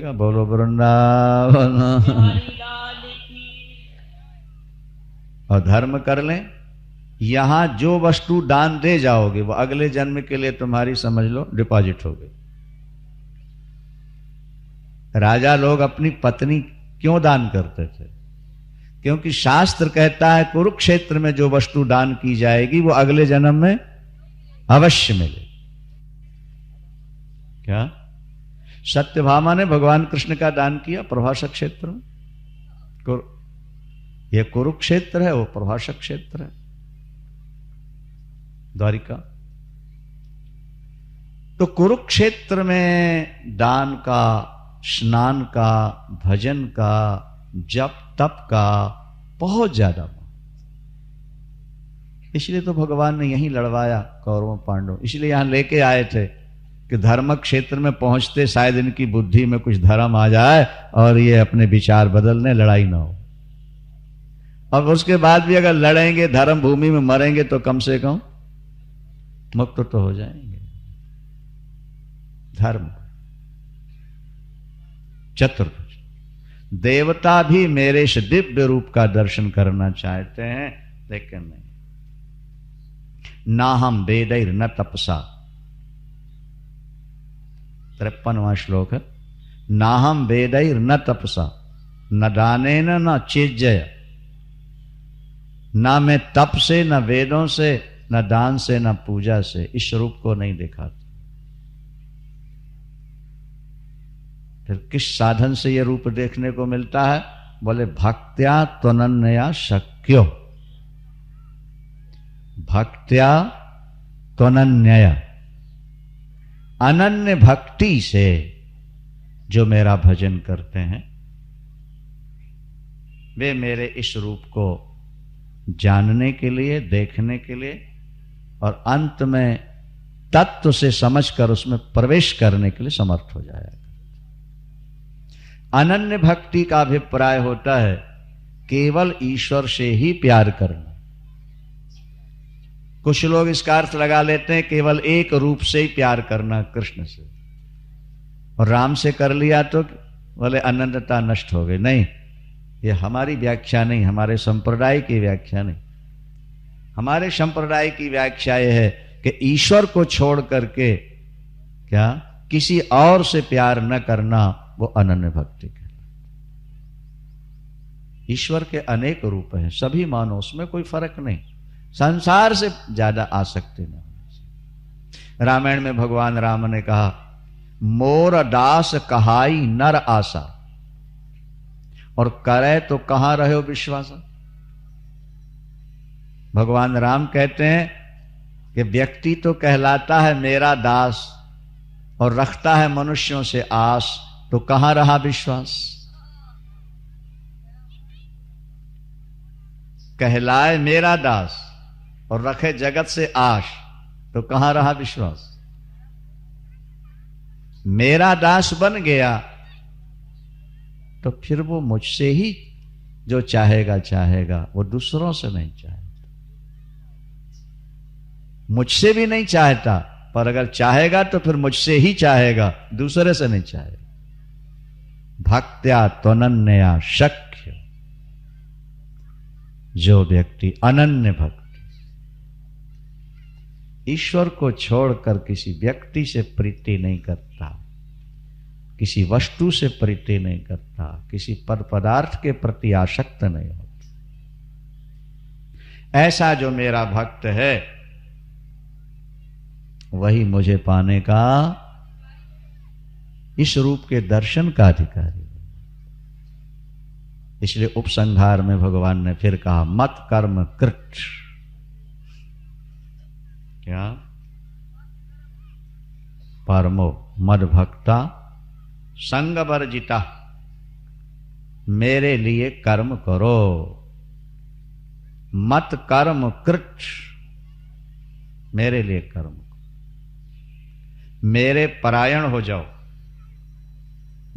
बोलेगा बोलो वृंदावन। और धर्म कर लें, यहां जो वस्तु दान दे जाओगे वो अगले जन्म के लिए तुम्हारी समझ लो डिपॉजिट हो गई। राजा लोग अपनी पत्नी क्यों दान करते थे? क्योंकि शास्त्र कहता है कुरुक्षेत्र में जो वस्तु दान की जाएगी वो अगले जन्म में अवश्य मिले। क्या सत्यभामा ने भगवान कृष्ण का दान किया प्रभाषक क्षेत्र में? ये कुरुक्षेत्र है, वो प्रभाषक क्षेत्र है, द्वारिका। तो कुरुक्षेत्र में दान का, स्नान का, भजन का, जप तप का बहुत ज्यादा, इसलिए तो भगवान ने यहीं लड़वाया कौरवों पांडवों। इसलिए यहां लेके आए थे कि धर्म क्षेत्र में पहुंचते शायद इनकी बुद्धि में कुछ धर्म आ जाए और ये अपने विचार बदलने, लड़ाई ना हो। और उसके बाद भी अगर लड़ेंगे, धर्म भूमि में मरेंगे तो कम से कम मुक्त तो हो जाएंगे। धर्म चतुर्भुज देवता भी मेरे इस दिव्य रूप का दर्शन करना चाहते हैं, लेकिन नहीं। ना हम वेदैर न तपसा, 53वां श्लोक है। ना हम वेदैर न तपसा न दानेन न चेज्जय, ना मैं तप से, न वेदों से, न दान से, न पूजा से इस रूप को नहीं देखा। फिर किस साधन से यह रूप देखने को मिलता है? बोले भक्त्या त्वनन्या शक्यो, भक्त्या त्वनन्या, अनन्य भक्ति से जो मेरा भजन करते हैं वे मेरे इस रूप को जानने के लिए, देखने के लिए और अंत में तत्व से समझकर उसमें प्रवेश करने के लिए समर्थ हो जाएगा। अनन्य भक्ति का अभिप्राय होता है केवल ईश्वर से ही प्यार करना। कुछ लोग इसका अर्थ लगा लेते हैं केवल एक रूप से ही प्यार करना, कृष्ण से, और राम से कर लिया तो बोले अनन्यता नष्ट हो गई। नहीं, ये हमारी व्याख्या नहीं, हमारे संप्रदाय की व्याख्या नहीं। हमारे संप्रदाय की व्याख्या यह है कि ईश्वर को छोड़ करके क्या किसी और से प्यार न करना, वो अनन्य भक्ति है। ईश्वर के अनेक रूप हैं, सभी मानो, उसमें कोई फर्क नहीं। संसार से ज्यादा आसक्ति न होनी। रामायण में भगवान राम ने कहा मोर दास कहाई नर आशा, और करे तो कहां रहे हो विश्वास। भगवान राम कहते हैं कि व्यक्ति तो कहलाता है मेरा दास और रखता है मनुष्यों से आस, तो कहां रहा विश्वास। कहलाए मेरा दास और रखे जगत से आश, तो कहां रहा विश्वास। मेरा दास बन गया तो फिर वो मुझसे ही जो चाहेगा चाहेगा, वो दूसरों से नहीं चाहेगा। मुझसे भी नहीं चाहता, पर अगर चाहेगा तो फिर मुझसे ही चाहेगा, दूसरे से नहीं चाहेगा। भक्त्या त्वनन्या शक्य, जो व्यक्ति अनन्य भक्ति, ईश्वर को छोड़कर किसी व्यक्ति से प्रीति नहीं करता, किसी वस्तु से प्रीति नहीं करता, किसी पद पदार्थ के प्रति आसक्त नहीं होता, ऐसा जो मेरा भक्त है वही मुझे पाने का, इस रूप के दर्शन का अधिकारी। इसलिए उपसंहार में भगवान ने फिर कहा मत कर्म कृत, क्या परमो मद भक्ता संग वर्जिता, मेरे लिए कर्म करो। मत कर्म कृत, मेरे लिए कर्म, मेरे परायण हो जाओ,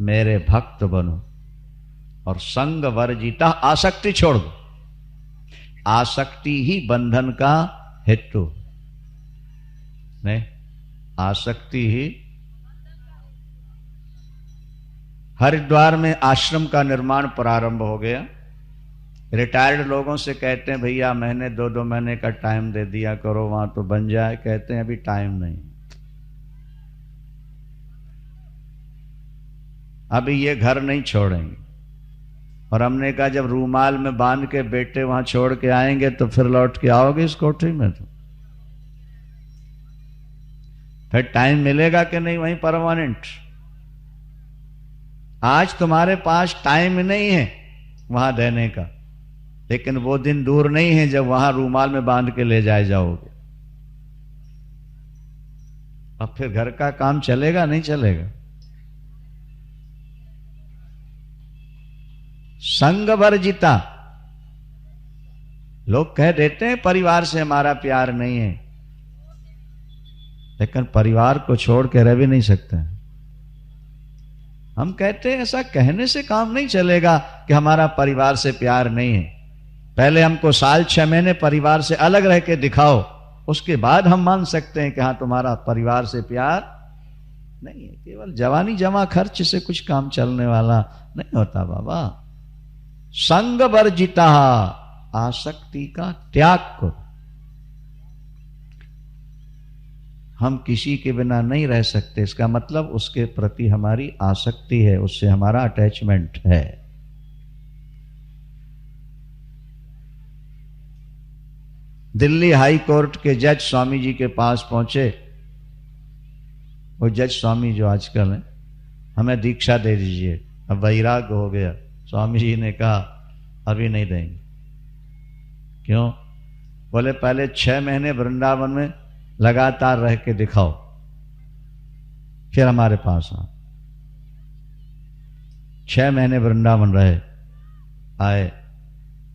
मेरे भक्त बनो, और संग वर्जिता, आसक्ति छोड़ दो। आसक्ति ही बंधन का हेतु नहीं, आसक्ति ही हरिद्वार में आश्रम का निर्माण प्रारंभ हो गया। रिटायर्ड लोगों से कहते हैं भैया महीने 2-2 महीने का टाइम दे दिया करो, वहां तो बन जाए। कहते हैं अभी टाइम नहीं, अभी ये घर नहीं छोड़ेंगे। और हमने कहा जब रूमाल में बांध के बेटे वहां छोड़ के आएंगे तो फिर लौट के आओगे इस कोठरी में? तो फिर टाइम मिलेगा कि नहीं वहीं परमानेंट? आज तुम्हारे पास टाइम नहीं है वहां देने का, लेकिन वो दिन दूर नहीं है जब वहां रूमाल में बांध के ले जाए जाओगे। अब फिर घर का काम चलेगा नहीं चलेगा? संग वर्जिता। लोग कह देते हैं परिवार से हमारा प्यार नहीं है, लेकिन परिवार को छोड़ के रह भी नहीं सकते। हम कहते हैं ऐसा कहने से काम नहीं चलेगा कि हमारा परिवार से प्यार नहीं है। पहले हमको 6 महीने परिवार से अलग रह के दिखाओ, उसके बाद हम मान सकते हैं कि हाँ तुम्हारा परिवार से प्यार नहीं है। केवल जवानी जमा खर्च से कुछ काम चलने वाला नहीं होता बाबा। संग वर्जिता, आसक्ति का त्याग करो। हम किसी के बिना नहीं रह सकते, इसका मतलब उसके प्रति हमारी आसक्ति है, उससे हमारा अटैचमेंट है। दिल्ली हाई कोर्ट के जज स्वामी जी के पास पहुंचे। वो जज स्वामी जो आजकल हैं, हमें दीक्षा दे दीजिए, अब वैराग्य हो गया। स्वामी जी ने कहा अभी नहीं देंगे। क्यों? बोले पहले 6 महीने वृंदावन में लगातार रह के दिखाओ, फिर हमारे पास आ। 6 महीने वृंदावन रहे, आए,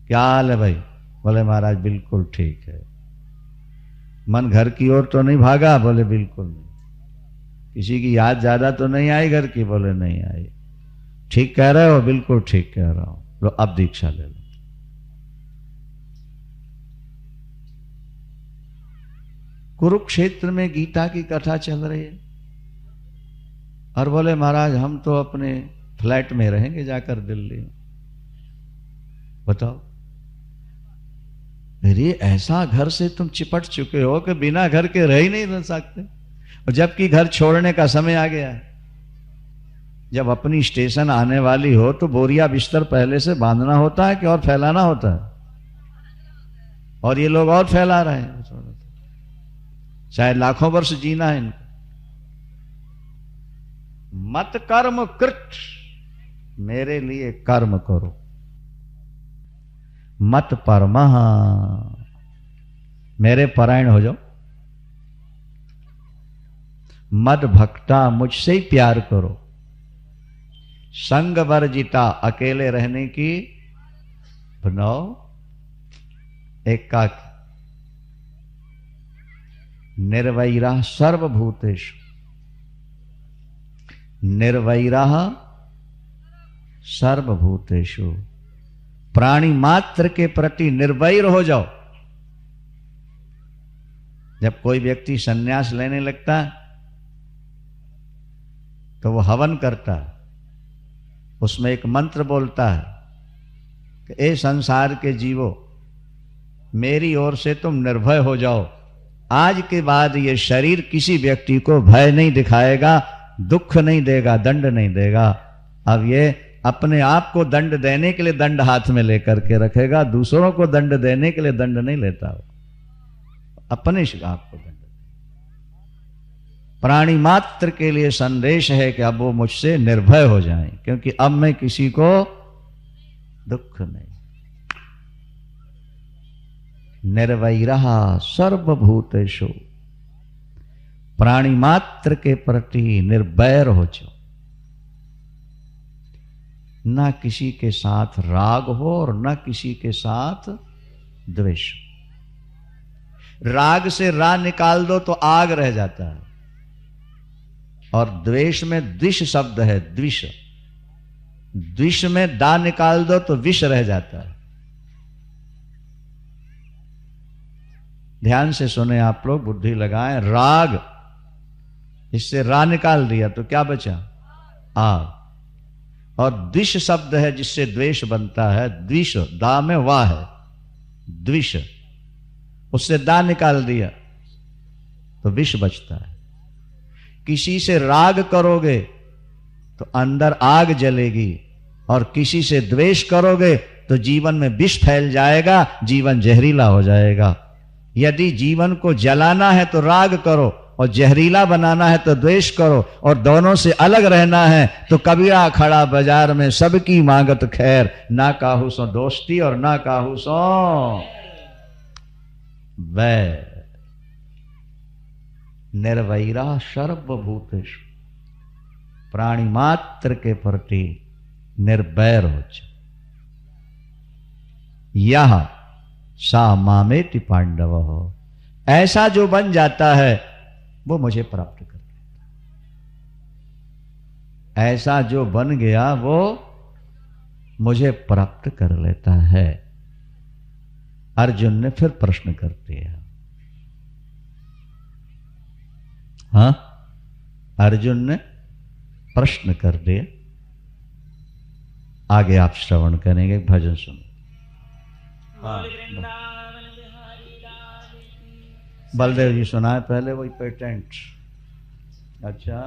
क्या हाल है भाई? बोले महाराज बिल्कुल ठीक है। मन घर की ओर तो नहीं भागा? बोले बिल्कुल नहीं। किसी की याद ज्यादा तो नहीं आई घर की? बोले नहीं आई। ठीक कह रहे हो? बिल्कुल ठीक कह रहा हूं। लो अब दीक्षा ले लो। कुरुक्षेत्र में गीता की कथा चल रही है और बोले महाराज हम तो अपने फ्लैट में रहेंगे जाकर दिल्ली में। बताओ, अरे ऐसा घर से तुम चिपट चुके हो कि बिना घर के रह ही नहीं रह सकते, और जबकि घर छोड़ने का समय आ गया है। जब अपनी स्टेशन आने वाली हो तो बोरिया बिस्तर पहले से बांधना होता है कि और फैलाना होता है? और ये लोग और फैला रहे हैं। चाहे लाखों वर्ष जीना है इनको। मत कर्म कृत, मेरे लिए कर्म करो। मत परमः, मेरे परायण हो जाओ। मद भक्ता, मुझसे ही प्यार करो। संग वर्जिता, अकेले रहने की बनाओ। एकाकी। निर्वैरा सर्वभूतेषु, निर्वैरा सर्वभूतेषु। प्राणी मात्र के प्रति निर्वैर हो जाओ। जब कोई व्यक्ति संन्यास लेने लगता है तो वो हवन करता है, उसमें एक मंत्र बोलता है कि ए संसार के जीवो, मेरी ओर से तुम निर्भय हो जाओ। आज के बाद ये शरीर किसी व्यक्ति को भय नहीं दिखाएगा, दुख नहीं देगा, दंड नहीं देगा। अब ये अपने आप को दंड देने के लिए दंड हाथ में लेकर के रखेगा, दूसरों को दंड देने के लिए दंड नहीं लेता, अपने आप को दंड। प्राणी मात्र के लिए संदेश है कि अब वो मुझसे निर्भय हो जाएं, क्योंकि अब मैं किसी को दुख नहीं। निर्वैरः सर्वभूतेषु, प्राणी मात्र के प्रति निर्वैर हो जाओ। ना किसी के साथ राग हो और ना किसी के साथ द्वेष। राग से रा निकाल दो तो आग रह जाता है, और द्वेष में द्विष शब्द है, द्विष। द्विष में दा निकाल दो तो विष रह जाता है। ध्यान से सुने आप लोग, बुद्धि लगाएं। राग, इससे रा निकाल दिया तो क्या बचा? आग। और द्विष शब्द है जिससे द्वेष बनता है। द्विष, दा में वाह है, द्विष, उससे दा निकाल दिया तो विष बचता है। किसी से राग करोगे तो अंदर आग जलेगी, और किसी से द्वेष करोगे तो जीवन में विष फैल जाएगा, जीवन जहरीला हो जाएगा। यदि जीवन को जलाना है तो राग करो, और जहरीला बनाना है तो द्वेष करो, और दोनों से अलग रहना है तो कबीरा खड़ा बाजार में सबकी मांगत खैर, ना काहू सो दोस्ती और ना काहू सो वैर। निर्वैरा सर्वभूतेषु, प्राणी मात्र के प्रति निर्वैर हो जाए। यह सा मामेति पांडव हो, ऐसा जो बन जाता है वो मुझे प्राप्त कर लेता। ऐसा जो बन गया वो मुझे प्राप्त कर लेता है। अर्जुन ने फिर प्रश्न कर दिया। हाँ, अर्जुन ने प्रश्न कर दिया। आगे आप श्रवण करेंगे, भजन सुनो। हाँ, बलदेव जी सुनाए पहले वही पेटेंट। अच्छा,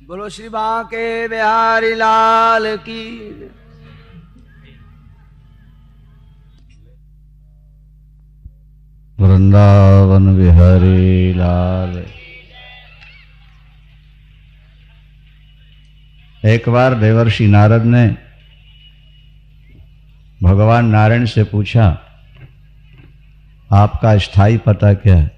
बोलो श्री बांके बिहारी लाल की। वृंदावन बिहारी लाल। एक बार देवर्षि नारद ने भगवान नारायण से पूछा, आपका स्थायी पता क्या है?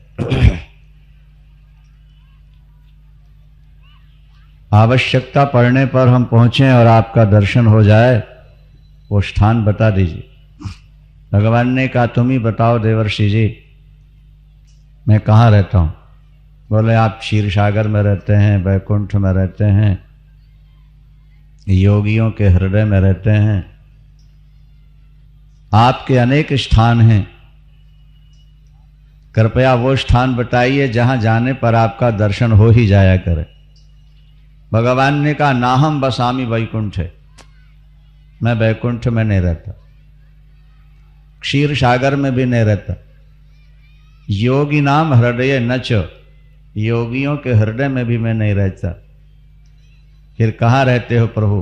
आवश्यकता पड़ने पर हम पहुंचे और आपका दर्शन हो जाए, वो स्थान बता दीजिए। भगवान ने कहा, तुम ही बताओ देवर्षि जी, मैं कहाँ रहता हूं? बोले, आप क्षीर सागर में रहते हैं, वैकुंठ में रहते हैं, योगियों के हृदय में रहते हैं, आपके अनेक स्थान हैं, कृपया वो स्थान बताइए जहां जाने पर आपका दर्शन हो ही जाया करे। भगवान ने कहा, नाहम बसामी वैकुंठ है, मैं वैकुंठ में नहीं रहता, क्षीर सागर में भी नहीं रहता, योगी नाम हृदय नच, योगियों के हृदय में भी मैं नहीं रहता। फिर कहाँ रहते हो प्रभु?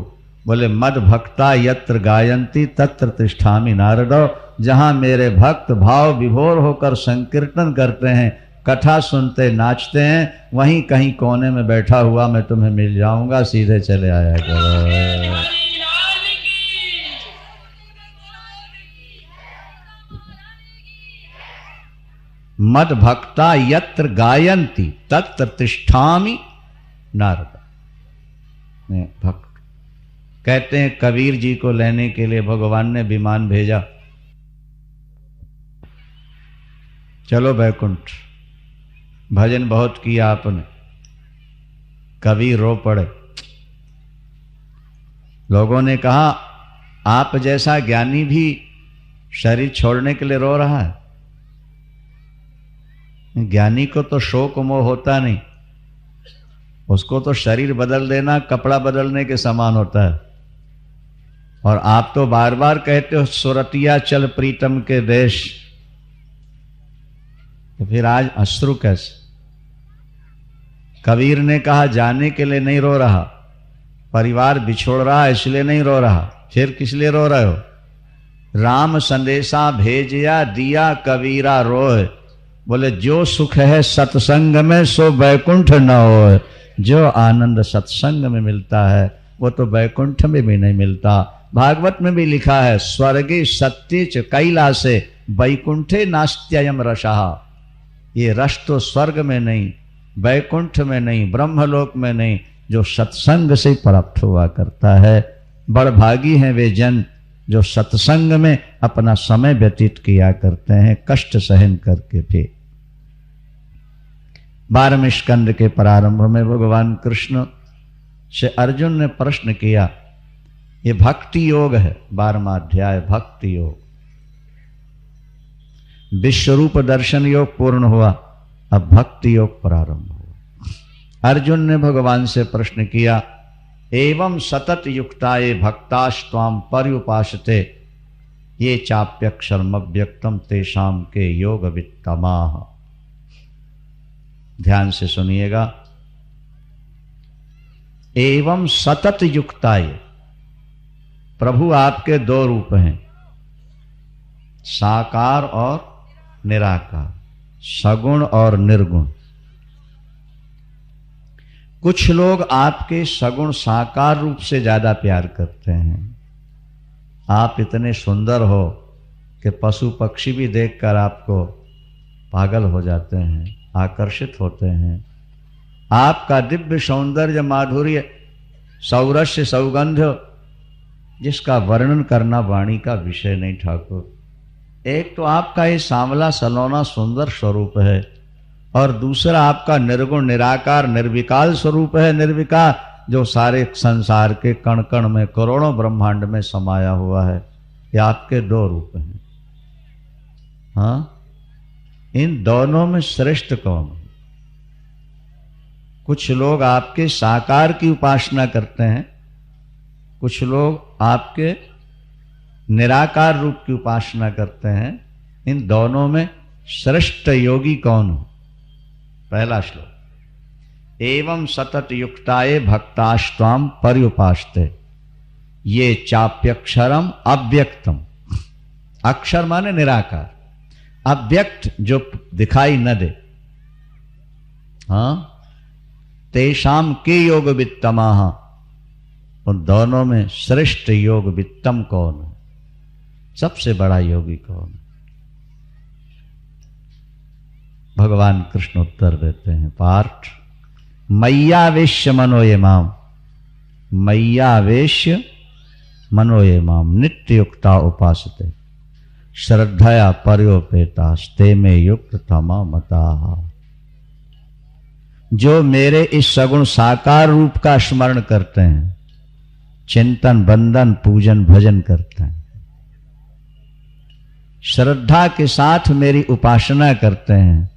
बोले, मद भक्ता यत्र गायंती तत्र तिष्ठामि नारदो, जहां मेरे भक्त भाव विभोर होकर संकीर्तन करते हैं, कथा सुनते नाचते हैं, वहीं कहीं कोने में बैठा हुआ मैं तुम्हें मिल जाऊंगा, सीधे चले आया करो। मद भक्ता यत्र गायंती तत्र तिष्ठामि नारद। भक्त कहते हैं कबीर जी को लेने के लिए भगवान ने विमान भेजा, चलो बैकुंठ। भजन बहुत किया आपने, कबीर रो पड़े। लोगों ने कहा, आप जैसा ज्ञानी भी शरीर छोड़ने के लिए रो रहा है? ज्ञानी को तो शोक मोह होता नहीं, उसको तो शरीर बदल देना कपड़ा बदलने के समान होता है। और आप तो बार बार कहते हो सुरतिया चल प्रीतम के देश, तो फिर आज अश्रु कैसे? कबीर ने कहा, जाने के लिए नहीं रो रहा, परिवार बिछोड़ रहा इसलिए नहीं रो रहा, फिर किस लिए रो रहे हो? राम संदेशा भेजिया दिया कबीरा रोए। बोले, जो सुख है सत्संग में सो बैकुंठ न हो। जो आनंद सत्संग में मिलता है वो तो बैकुंठ में भी नहीं मिलता। भागवत में भी लिखा है, स्वर्गे सत्यच कैलासे बैकुंठे नास्त्ययम रसहा। ये रस तो स्वर्ग में नहीं, बैकुंठ में नहीं, ब्रह्मलोक में नहीं, जो सत्संग से प्राप्त हुआ करता है। बड़भागी हैं वे जन जो सत्संग में अपना समय व्यतीत किया करते हैं, कष्ट सहन करके भी। 12वें स्कंद के प्रारंभ में भगवान कृष्ण से अर्जुन ने प्रश्न किया, ये भक्ति योग है, 12वां अध्याय भक्ति योग। विश्वरूप दर्शन योग पूर्ण हुआ, अब भक्ति योग प्रारंभ हुआ। अर्जुन ने भगवान से प्रश्न किया, एवं सतत युक्ताये भक्तास्त्वाम पर्युपासते ये चाप्यक्षरमव्यक्तम तेषाम के योग वित्तमाः। ध्यान से सुनिएगा। एवं सतत युक्ताये, प्रभु आपके दो रूप हैं, साकार और निराकार, सगुण और निर्गुण। कुछ लोग आपके सगुण साकार रूप से ज्यादा प्यार करते हैं। आप इतने सुंदर हो कि पशु पक्षी भी देखकर आपको पागल हो जाते हैं, आकर्षित होते हैं। आपका दिव्य सौंदर्य, माधुर्य, सौरस्य, सौगंध, जिसका वर्णन करना वाणी का विषय नहीं ठाकुर। एक तो आपका ये सांवला सलोना सुंदर स्वरूप है, और दूसरा आपका निर्गुण निराकार निर्विकार स्वरूप है। निर्विकार जो सारे संसार के कण कण में, करोड़ों ब्रह्मांड में समाया हुआ है। ये आपके दो रूप हैं। हाँ, इन दोनों में श्रेष्ठ कौन है? कुछ लोग आपके साकार की उपासना करते हैं, कुछ लोग आपके निराकार रूप की उपासना करते हैं। इन दोनों में श्रेष्ठ योगी कौन हो? पहला श्लोक, एवं सतत युक्ताये भक्तास्त्वाम पर्युपासते ये चाप्यक्षरम अव्यक्तम। अक्षर माने निराकार, अव्यक्त जो दिखाई न दे। हाँ, तेषाम के योग वित्तमाः, उन दोनों में श्रेष्ठ योग वित्तम कौन है? सबसे बड़ा योगी कौन है? भगवान कृष्ण उत्तर देते हैं, पार्थ मय्यावेश्य मनोये माम, मय्यावेश्य मनोये माम नित्ययुक्ता उपासते श्रद्धया पर्योपेता स्ते में युक्त तमा मताः। जो मेरे इस सगुण साकार रूप का स्मरण करते हैं, चिंतन बंदन पूजन भजन करते हैं, श्रद्धा के साथ मेरी उपासना करते हैं,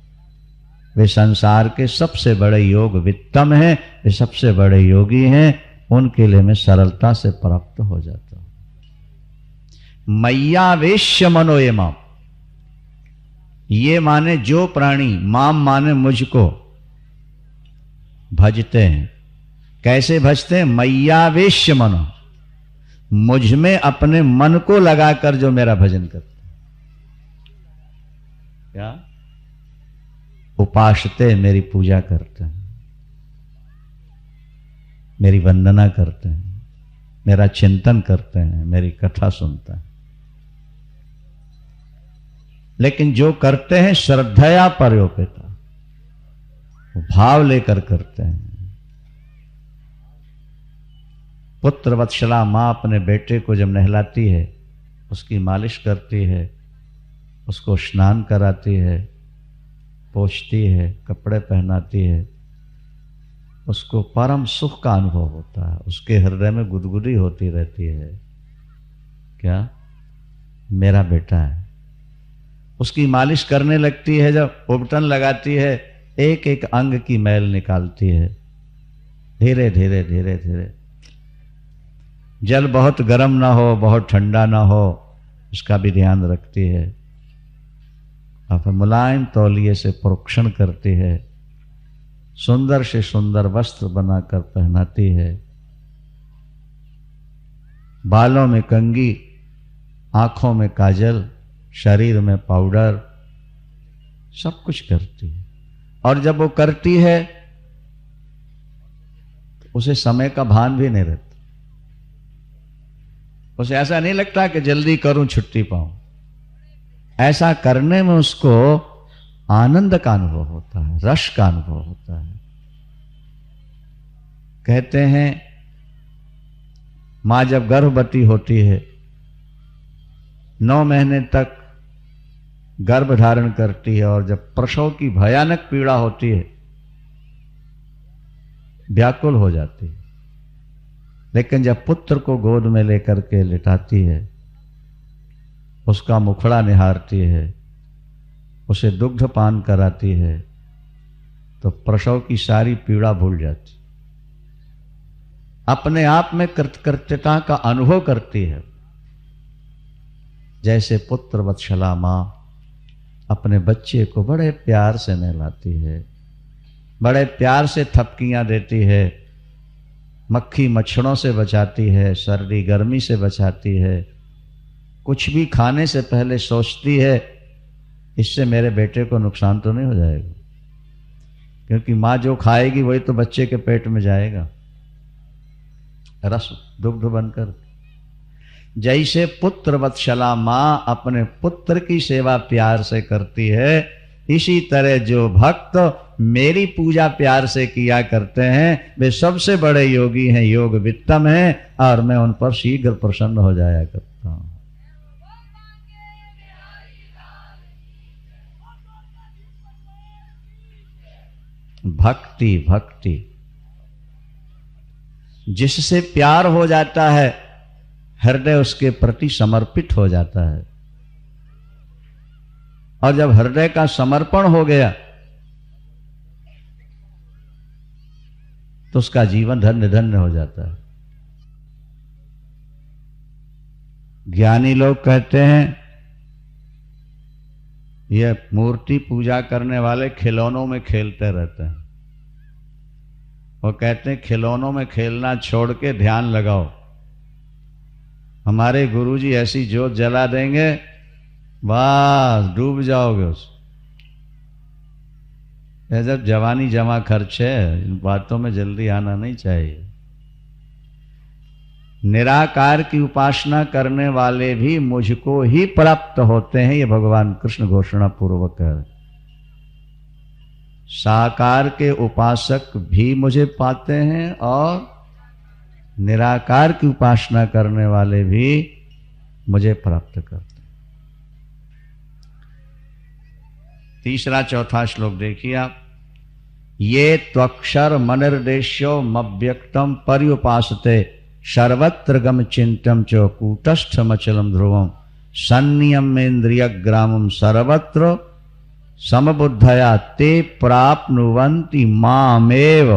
वे संसार के सबसे बड़े योग वित्तम हैं, वे सबसे बड़े योगी हैं। उनके लिए मैं सरलता से प्राप्त हो जाता हूं। मय्यावेश्य मनोये माम, ये माने जो प्राणी, माम माने मुझको, भजते हैं। कैसे भजते हैं? मय्यावेश्य मनो, मुझ में अपने मन को लगाकर जो मेरा भजन करते हैं। क्या? उपासते, मेरी पूजा करते हैं, मेरी वंदना करते हैं, मेरा चिंतन करते हैं, मेरी कथा सुनते हैं। लेकिन जो करते हैं श्रद्धया पर्योपेता, भाव लेकर करते हैं। पुत्र वत्सला मां अपने बेटे को जब नहलाती है, उसकी मालिश करती है, उसको स्नान कराती है, पोंछती है, कपड़े पहनाती है, उसको परम सुख का अनुभव होता है। उसके हृदय में गुदगुदी होती रहती है, क्या मेरा बेटा है। उसकी मालिश करने लगती है, जब उबटन लगाती है, एक एक अंग की मैल निकालती है, धीरे धीरे धीरे धीरे। जल बहुत गर्म ना हो, बहुत ठंडा ना हो, उसका भी ध्यान रखती है। अब मुलायम तौलिए से प्रोक्षण करती है, सुंदर से सुंदर वस्त्र बनाकर पहनाती है, बालों में कंघी, आंखों में काजल, शरीर में पाउडर, सब कुछ करती है। और जब वो करती है तो उसे समय का भान भी नहीं रहता। उसे ऐसा नहीं लगता कि जल्दी करूं छुट्टी पाऊं। ऐसा करने में उसको आनंद का अनुभव होता है, रस का अनुभव होता है। कहते हैं मां जब गर्भवती होती है, 9 महीने तक गर्भ धारण करती है, और जब प्रसव की भयानक पीड़ा होती है, व्याकुल हो जाती है। लेकिन जब पुत्र को गोद में लेकर के लिटाती है, उसका मुखड़ा निहारती है, उसे दुग्ध पान कराती है, तो प्रसव की सारी पीड़ा भूल जाती। अपने आप में कृतकृत्यता का अनुभव करती है। जैसे पुत्र वत्सला माँ अपने बच्चे को बड़े प्यार से नहलाती है, बड़े प्यार से थपकियां देती है, मक्खी मच्छरों से बचाती है, सर्दी गर्मी से बचाती है, कुछ भी खाने से पहले सोचती है इससे मेरे बेटे को नुकसान तो नहीं हो जाएगा, क्योंकि माँ जो खाएगी वही तो बच्चे के पेट में जाएगा, रस दुग्ध बनकर। जैसे पुत्र वत्सला माँ अपने पुत्र की सेवा प्यार से करती है, इसी तरह जो भक्त मेरी पूजा प्यार से किया करते हैं वे सबसे बड़े योगी हैं, योग वित्तम हैं, और मैं उन पर शीघ्र प्रसन्न हो जाया करता हूं। भक्ति भक्ति जिससे प्यार हो जाता है, हृदय उसके प्रति समर्पित हो जाता है, और जब हृदय का समर्पण हो गया तो उसका जीवन धन्य धन्य हो जाता है। ज्ञानी लोग कहते हैं ये मूर्ति पूजा करने वाले खिलौनों में खेलते रहते हैं। वो कहते हैं खिलौनों में खेलना छोड़ के ध्यान लगाओ। हमारे गुरुजी ऐसी जोत जला देंगे, बस डूब जाओगे उस। जब जवानी जमा खर्च है, इन बातों में जल्दी आना नहीं चाहिए। निराकार की उपासना करने वाले भी मुझको ही प्राप्त होते हैं, ये भगवान कृष्ण घोषणा पूर्वक है। साकार के उपासक भी मुझे पाते हैं और निराकार की उपासना करने वाले भी मुझे प्राप्त करते हैं। तीसरा चौथा श्लोक देखिए आप। ये त्वक्षर मनिर्देश्यो मव्यक्तम पर्युपासते सर्वत्र गम चिंतम च कूटस्थमचलम ध्रुवम संनियमेन्द्रिय ग्रामम सर्वत्र समबुद्धया ते प्राप्नुवन्ति मामेव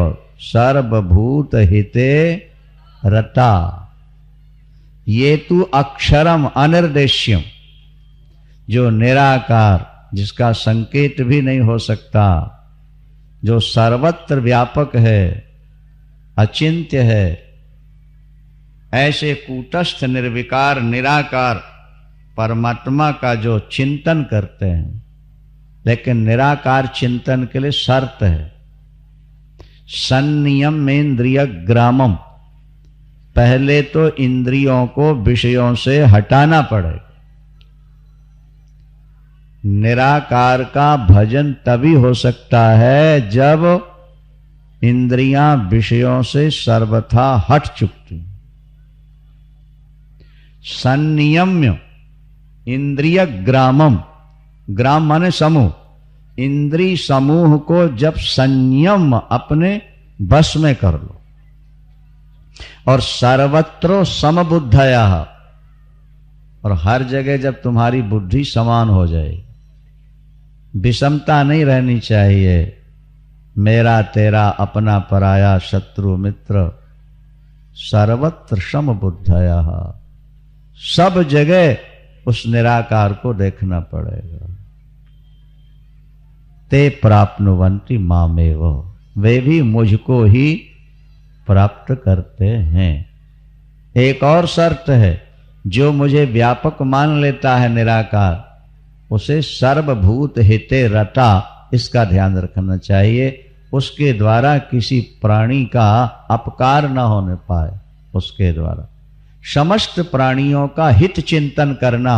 सर्वभूत हिते रता। ये तु अक्षरम अनिर्देश्यम, जो निराकार, जिसका संकेत भी नहीं हो सकता, जो सर्वत्र व्यापक है, अचिंत्य है, ऐसे कूटस्थ निर्विकार निराकार परमात्मा का जो चिंतन करते हैं, लेकिन निराकार चिंतन के लिए शर्त है संनियमेन्द्रिय ग्रामम। पहले तो इंद्रियों को विषयों से हटाना पड़ेगा। निराकार का भजन तभी हो सकता है जब इंद्रियां विषयों से सर्वथा हट चुकती। संनियम्य इंद्रिय ग्रामम, ग्राम माने समूह, इंद्रिय समूह को जब संयम अपने बस में कर लो, और सर्वत्र समबुद्धया, और हर जगह जब तुम्हारी बुद्धि समान हो जाए, विषमता नहीं रहनी चाहिए, मेरा तेरा अपना पराया शत्रु मित्र, सर्वत्र समबुद्धया, सब जगह उस निराकार को देखना पड़ेगा। ते प्राप्नुवन्ति मामेव, वे भी मुझको ही प्राप्त करते हैं। एक और शर्त है, जो मुझे व्यापक मान लेता है निराकार, उसे सर्वभूत हिते रता, इसका ध्यान रखना चाहिए। उसके द्वारा किसी प्राणी का अपकार न होने पाए, उसके द्वारा समस्त प्राणियों का हित चिंतन करना,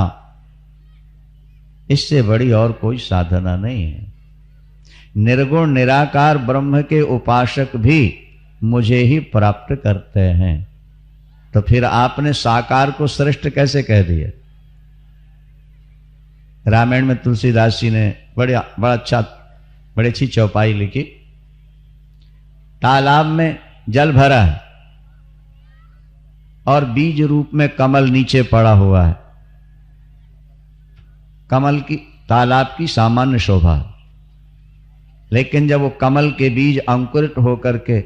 इससे बड़ी और कोई साधना नहीं है। निर्गुण निराकार ब्रह्म के उपासक भी मुझे ही प्राप्त करते हैं, तो फिर आपने साकार को श्रेष्ठ कैसे कह दिया? रामायण में तुलसीदास जी ने बड़ी अच्छी चौपाई लिखी। तालाब में जल भरा है और बीज रूप में कमल नीचे पड़ा हुआ है। कमल की, तालाब की सामान्य शोभा है, लेकिन जब वो कमल के बीज अंकुरित होकर के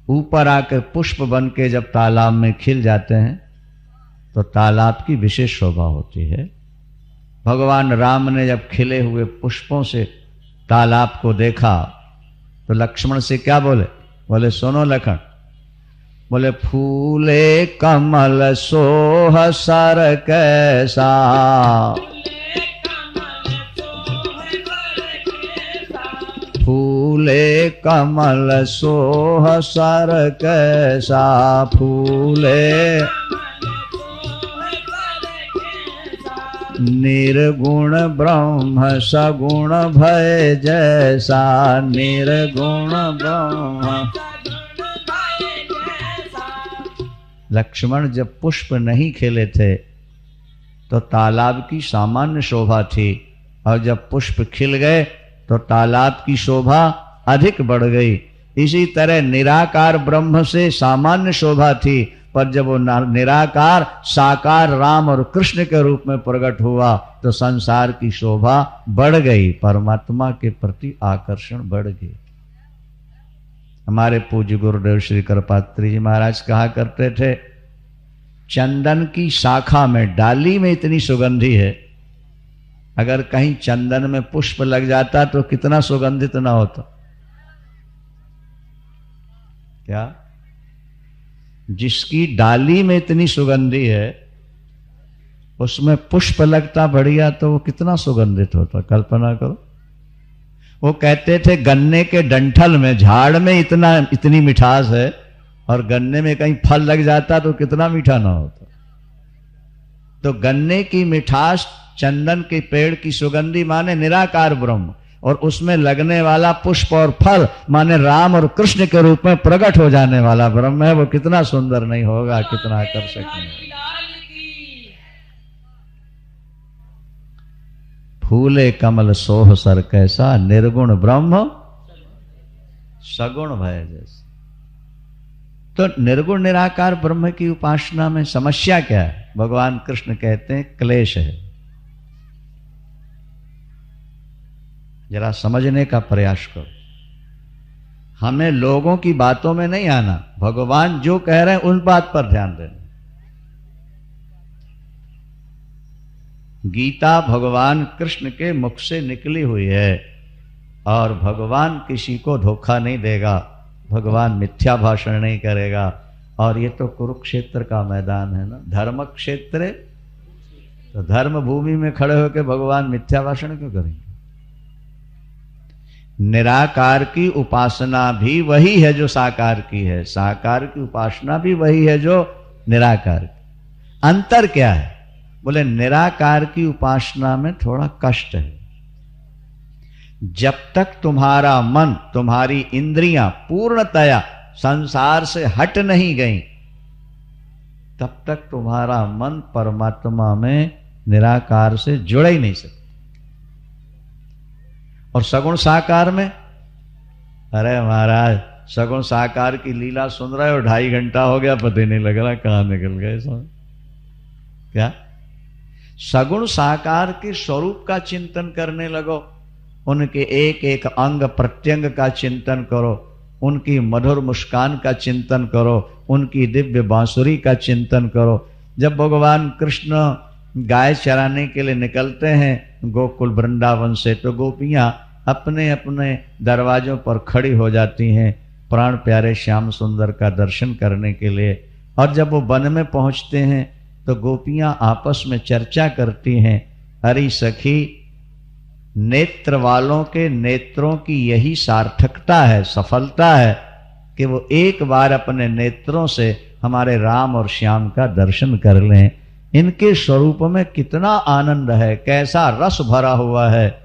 ऊपर आकर पुष्प बन के जब तालाब में खिल जाते हैं तो तालाब की विशेष शोभा होती है। भगवान राम ने जब खिले हुए पुष्पों से तालाब को देखा तो लक्ष्मण से क्या बोले? बोले सुनो लखन, बोले फूले कमल सोह सर कैसा, फूले कमल सोह सर कैसा, फूले निर्गुण ब्रह्म सगुण भय जैसा, निर्गुण ब्रह्म। लक्ष्मण जब पुष्प नहीं खिले थे तो तालाब की सामान्य शोभा थी, और जब पुष्प खिल गए तो तालाब की शोभा अधिक बढ़ गई। इसी तरह निराकार ब्रह्म से सामान्य शोभा थी, पर जब वो निराकार साकार राम और कृष्ण के रूप में प्रकट हुआ तो संसार की शोभा बढ़ गई, परमात्मा के प्रति आकर्षण बढ़ गई। हमारे पूज्य गुरुदेव श्री कृपात्री जी महाराज कहा करते थे, चंदन की शाखा में, डाली में इतनी सुगंधी है, अगर कहीं चंदन में पुष्प लग जाता तो कितना सुगंधित ना होता। क्या? जिसकी डाली में इतनी सुगंधी है उसमें पुष्प लगता बढ़िया तो वो कितना सुगंधित होता, कल्पना करो। वो कहते थे गन्ने के डंठल में, झाड़ में इतनी मिठास है, और गन्ने में कहीं फल लग जाता तो कितना मीठा ना होता। तो गन्ने की मिठास, चंदन के पेड़ की सुगंधी माने निराकार ब्रह्म, और उसमें लगने वाला पुष्प और फल माने राम और कृष्ण के रूप में प्रकट हो जाने वाला ब्रह्म है। वो कितना सुंदर नहीं होगा, कितना आकर्षक नहीं होगा। फूले कमल सोह सर कैसा, निर्गुण ब्रह्म सगुण भय जैसा। तो निर्गुण निराकार ब्रह्म की उपासना में समस्या क्या है? भगवान कृष्ण कहते हैं क्लेश है। जरा समझने का प्रयास करो। हमें लोगों की बातों में नहीं आना, भगवान जो कह रहे हैं उन बात पर ध्यान देना। गीता भगवान कृष्ण के मुख से निकली हुई है, और भगवान किसी को धोखा नहीं देगा, भगवान मिथ्या भाषण नहीं करेगा। और ये तो कुरुक्षेत्र का मैदान है ना, धर्म क्षेत्र, तो धर्म भूमि में खड़े होकर भगवान मिथ्या भाषण क्यों करेंगे? निराकार की उपासना भी वही है जो साकार की है, साकार की उपासना भी वही है जो निराकार की। अंतर क्या है? बोले निराकार की उपासना में थोड़ा कष्ट है। जब तक तुम्हारा मन, तुम्हारी इंद्रियां पूर्णतया संसार से हट नहीं गई, तब तक तुम्हारा मन परमात्मा में, निराकार से जुड़ ही नहीं सकता। और सगुण साकार में, अरे महाराज सगुण साकार की लीला सुन रहे हो, 2.5 घंटा हो गया, पता नहीं लग रहा कहां निकल गए सब। क्या? सगुण साकार के स्वरूप का चिंतन करने लगो, उनके एक एक अंग प्रत्यंग का चिंतन करो, उनकी मधुर मुस्कान का चिंतन करो, उनकी दिव्य बांसुरी का चिंतन करो। जब भगवान कृष्ण गाय चराने के लिए निकलते हैं गोकुल वृंदावन से, तो गोपियां अपने अपने दरवाजों पर खड़ी हो जाती हैं प्राण प्यारे श्याम सुंदर का दर्शन करने के लिए। और जब वो वन में पहुंचते हैं तो गोपियां आपस में चर्चा करती हैं, अरे सखी, नेत्र वालों के नेत्रों की यही सार्थकता है, सफलता है कि वो एक बार अपने नेत्रों से हमारे राम और श्याम का दर्शन कर लें। इनके स्वरूप में कितना आनंद है, कैसा रस भरा हुआ है।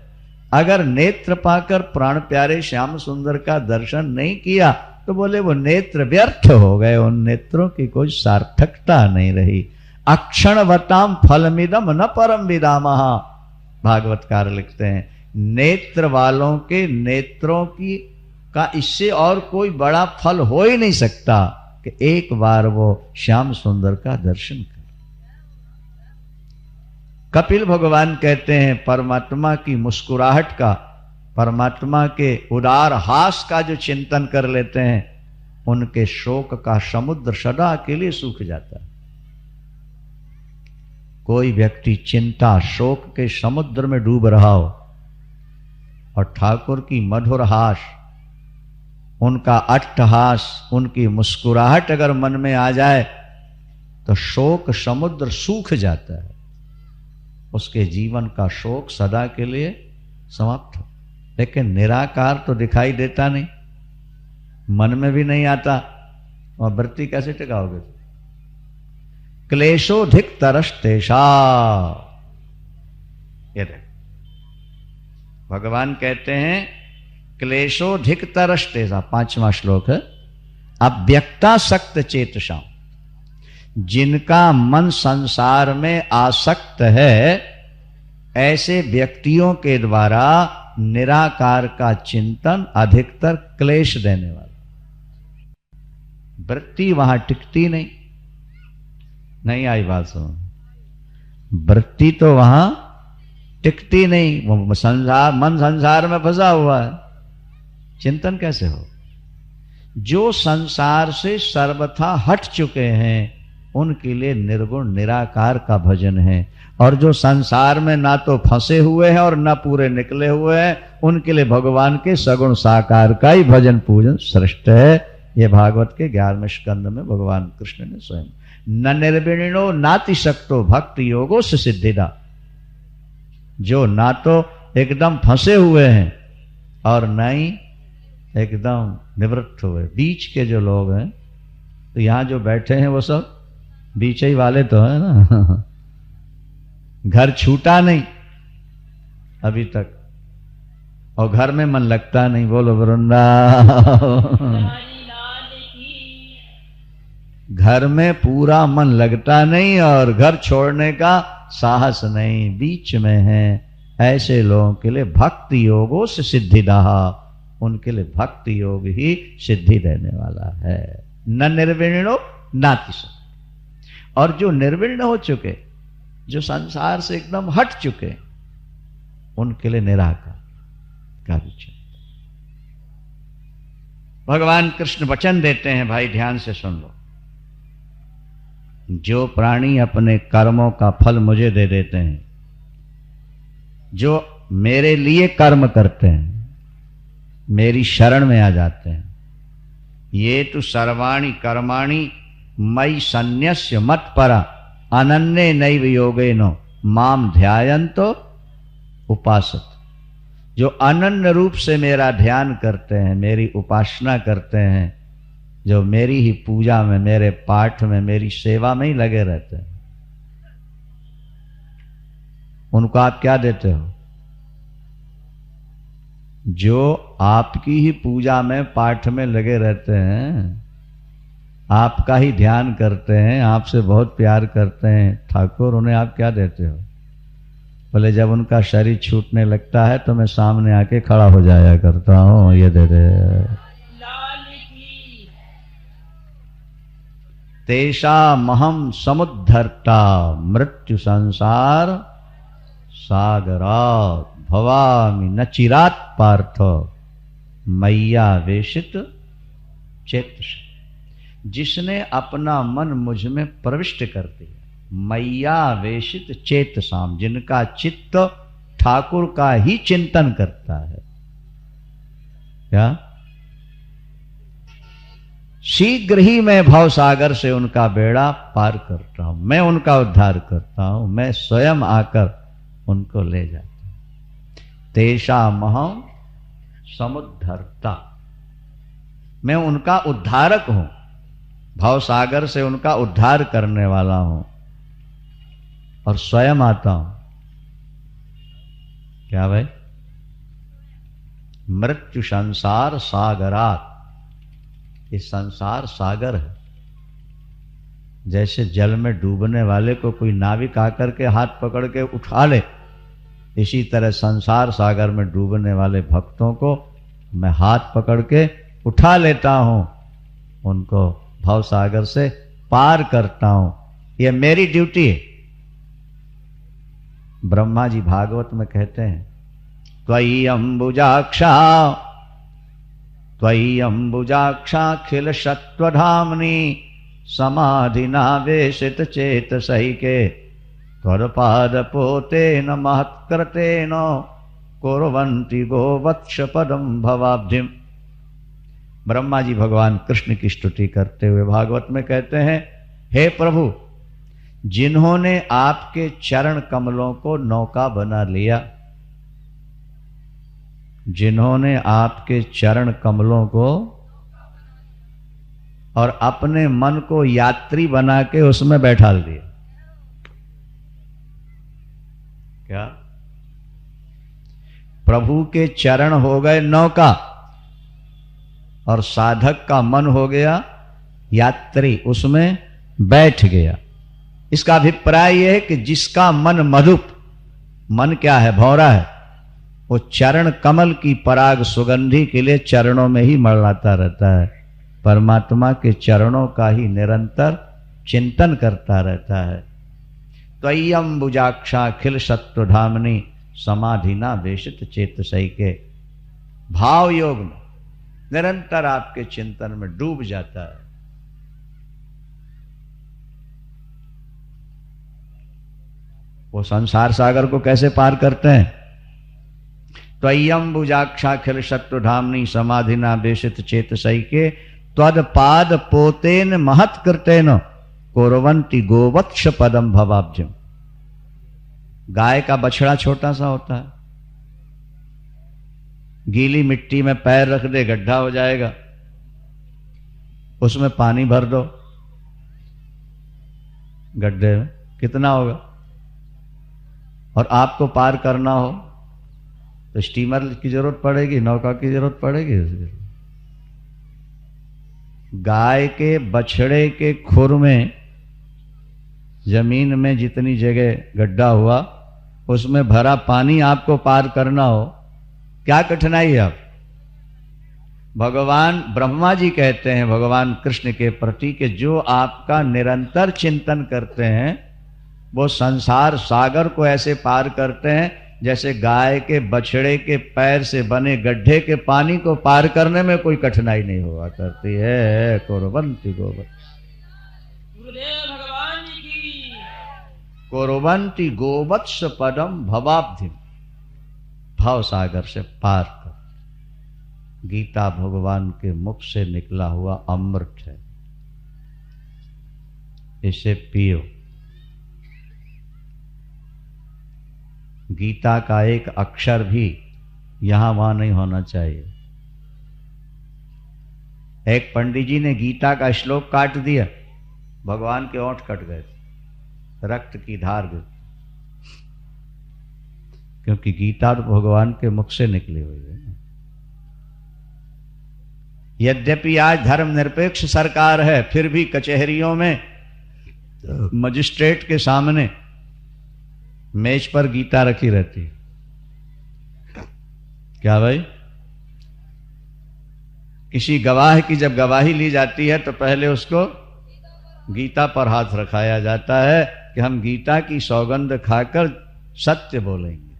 अगर नेत्र पाकर प्राण प्यारे श्याम सुंदर का दर्शन नहीं किया तो बोले वो नेत्र व्यर्थ हो गए, उन नेत्रों की कोई सार्थकता नहीं रही। अक्षणवताम फलमिदम न परम विदामः, भागवतकार लिखते हैं, नेत्र वालों के नेत्रों की का इससे और कोई बड़ा फल हो ही नहीं सकता कि एक बार वो श्याम सुंदर का दर्शन कर। कपिल भगवान कहते हैं परमात्मा की मुस्कुराहट का, परमात्मा के उदार हास का जो चिंतन कर लेते हैं उनके शोक का समुद्र सदा के लिए सूख जाता है। कोई व्यक्ति चिंता शोक के समुद्र में डूब रहा हो और ठाकुर की मधुर हास, उनका अट्टहास, उनकी मुस्कुराहट अगर मन में आ जाए तो शोक समुद्र सूख जाता है, उसके जीवन का शोक सदा के लिए समाप्त हो। लेकिन निराकार तो दिखाई देता नहीं, मन में भी नहीं आता, और वृत्ति कैसे टिकाओगे? क्लेशोधिक तरस्तेषा, ये देख भगवान कहते हैं क्लेशोधिक तरस्तेषा, 5वां श्लोक है, अव्यक्तासक्त चेतसा, जिनका मन संसार में आसक्त है, ऐसे व्यक्तियों के द्वारा निराकार का चिंतन अधिकतर क्लेश देने वाला। वृत्ति वहां टिकती नहीं आई बात सुनो, वृत्ति तो वहां टिकती नहीं, वो संसार, मन संसार में फंसा हुआ है, चिंतन कैसे हो? जो संसार से सर्वथा हट चुके हैं उनके लिए निर्गुण निराकार का भजन है, और जो संसार में ना तो फंसे हुए हैं और ना पूरे निकले हुए हैं, उनके लिए भगवान के सगुण साकार का ही भजन पूजन श्रेष्ठ है। ये भागवत के 11वें स्कंद में भगवान कृष्ण ने स्वयं, न निर्विणो नाति शक्तो भक्ति योगो से सिद्धिदा, जो ना तो एकदम फंसे हुए हैं और न ही एकदम निवृत्त हुए, बीच के जो लोग हैं, तो यहां जो बैठे हैं वो सब बीच ही वाले तो है ना। घर छूटा नहीं अभी तक, और घर में मन लगता नहीं। बोलो वृंदावन। घर में पूरा मन लगता नहीं और घर छोड़ने का साहस नहीं, बीच में है, ऐसे लोगों के लिए भक्ति योगो से सिद्धिदाहा, उनके लिए भक्ति योग ही सिद्धि देने वाला है। न निर्विणो नाति शक्तो, और जो निर्विण्ण हो चुके, जो संसार से एकदम हट चुके, उनके लिए निराकार का विचार। भगवान कृष्ण वचन देते हैं, भाई ध्यान से सुन लो, जो प्राणी अपने कर्मों का फल मुझे दे देते हैं, जो मेरे लिए कर्म करते हैं, मेरी शरण में आ जाते हैं, ये तो सर्वाणि कर्माणि मयि सन्न्यस्य मत्परा अनन्ये नैव योगेनो माम ध्यायन्तो उपासत, जो अनन्य रूप से मेरा ध्यान करते हैं, मेरी उपासना करते हैं, जो मेरी ही पूजा में, मेरे पाठ में, मेरी सेवा में ही लगे रहते हैं, उनको आप क्या देते हो? जो आपकी ही पूजा में, पाठ में लगे रहते हैं, आपका ही ध्यान करते हैं, आपसे बहुत प्यार करते हैं, ठाकुर उन्हें आप क्या देते हो? बोले जब उनका शरीर छूटने लगता है तो मैं सामने आके खड़ा हो जाया करता हूं, ये दे दे। तेषा महम समुद्धर्ता मृत्यु संसार सागरात् भवामि न चिरात् पार्थ मैया वेशित चेतसा, जिसने अपना मन मुझ में प्रविष्ट कर दिया, मैया वेशित चेतसाम, जिनका चित्त ठाकुर का ही चिंतन करता है, क्या शीघ्र ही मैं भव सागर से उनका बेड़ा पार करता हूं, मैं उनका उद्धार करता हूं, मैं स्वयं आकर उनको ले जाता हूं। तेषा महम समुद्धर्ता, मैं उनका उद्धारक हूं, भव सागर से उनका उद्धार करने वाला हूं, और स्वयं आता हूं। क्या भाई? मृत्यु संसार सागरात, ये संसार सागर है। जैसे जल में डूबने वाले को कोई नाविक आकर के हाथ पकड़ के उठा ले, इसी तरह संसार सागर में डूबने वाले भक्तों को मैं हाथ पकड़ के उठा लेता हूं, उनको भव सागर से पार करता हूं, यह मेरी ड्यूटी है। ब्रह्मा जी भागवत में कहते हैं, त्वयि अंबुजाक्षा त्वयि अम्बुजाक्षाखिल सत्वधामनि समाधिनावेशित चेतसैके त्वत्पादपोतेन महत्कृतेन कुर्वन्ति गोवत्स पदम भवाब्धिम। ब्रह्मा जी भगवान कृष्ण की स्तुति करते हुए भागवत में कहते हैं, हे प्रभु, जिन्होंने आपके चरण कमलों को नौका बना लिया, जिन्होंने आपके चरण कमलों को और अपने मन को यात्री बना के उसमें बैठा दिया। क्या? प्रभु के चरण हो गए नौका और साधक का मन हो गया यात्री, उसमें बैठ गया। इसका अभिप्राय यह है कि जिसका मन मधुप, मन क्या है? भौरा है, वो चरण कमल की पराग सुगंधी के लिए चरणों में ही मरलाता रहता है, परमात्मा के चरणों का ही निरंतर चिंतन करता रहता है। त्वयि अम्बुजाक्षाखिल सत्वधामनि समाधिना वेशित चेतसैके, भाव योग में निरंतर आपके चिंतन में डूब जाता है। वो संसार सागर को कैसे पार करते हैं? त्वयि अम्बुजाक्षाखिल सत्वधामनि समाधिना वेशित चेतसैके त्वत्पाद पोतेन महत्कृतेन कुर्वन्ति गोवत्स पदम भवाब्जम। गाय का बछड़ा छोटा सा होता है, गीली मिट्टी में पैर रख दे गड्ढा हो जाएगा, उसमें पानी भर दो, गड्ढे में कितना होगा? और आपको पार करना हो तो स्टीमर की जरूरत पड़ेगी, नौका की जरूरत पड़ेगी। गाय के बछड़े के खुर में जमीन में जितनी जगह गड्ढा हुआ उसमें भरा पानी आपको पार करना हो, क्या कठिनाई है? आप भगवान ब्रह्मा जी कहते हैं भगवान कृष्ण के प्रति कि जो आपका निरंतर चिंतन करते हैं वो संसार सागर को ऐसे पार करते हैं जैसे गाय के बछड़े के पैर से बने गड्ढे के पानी को पार करने में कोई कठिनाई नहीं हुआ करती है। कुर्वन्ति कुर्वन्ति गोवत्स पदम भवाब्धिम, भाव सागर से पार कर। गीता भगवान के मुख से निकला हुआ अमृत है, इसे पियो। गीता का एक अक्षर भी यहां वहां नहीं होना चाहिए। एक पंडित जी ने गीता का श्लोक काट दिया, भगवान के ओंठ कट गए, रक्त की धार गिर, क्योंकि गीता तो भगवान के मुख से निकली हुई है। यद्यपि आज धर्म निरपेक्ष सरकार है, फिर भी कचहरियों में मजिस्ट्रेट के सामने मेज पर गीता रखी रहती है। क्या भाई? किसी गवाह की जब गवाही ली जाती है तो पहले उसको गीता पर हाथ रखाया जाता है कि हम गीता की सौगंध खाकर सत्य बोलेंगे।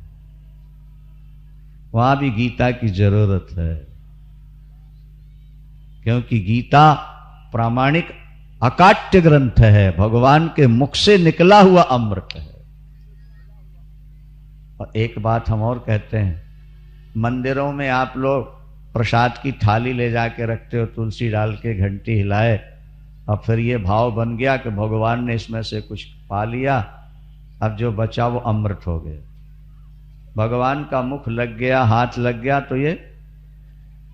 वहां भी गीता की जरूरत है, क्योंकि गीता प्रामाणिक अकाट्य ग्रंथ है, भगवान के मुख से निकला हुआ अमृत है। और एक बात हम और कहते हैं, मंदिरों में आप लोग प्रसाद की थाली ले जाके रखते हो, तुलसी डाल के घंटी हिलाए, और फिर ये भाव बन गया कि भगवान ने इसमें से कुछ पा लिया, अब जो बचा वो अमृत हो गया। भगवान का मुख लग गया, हाथ लग गया, तो ये